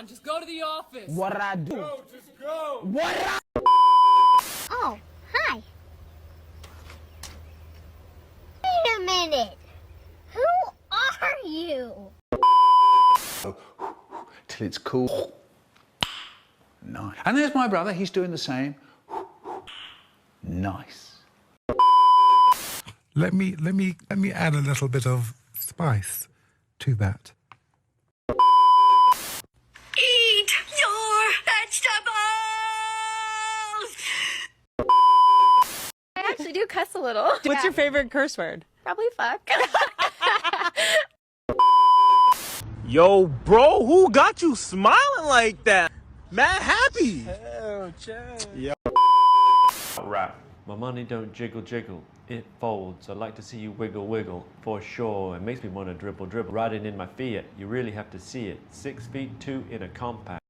on, just go to the office. What'd I do? Go, just go. What did I... Oh, hi. Wait a minute. Who are you? Till it's cool. Nice. And there's my brother, he's doing the same. Nice. Let me add a little bit of spice to that. Eat your vegetables! I actually do cuss a little. What's your favorite curse word? Probably fuck. Yo, bro, who got you smiling like that? Mad happy. Yo. Rap. My money don't jiggle jiggle, it folds. I'd like to see you wiggle wiggle, for sure. It makes me want to dribble dribble. Riding in my Fiat, you really have to see it. 6'2" in a compact.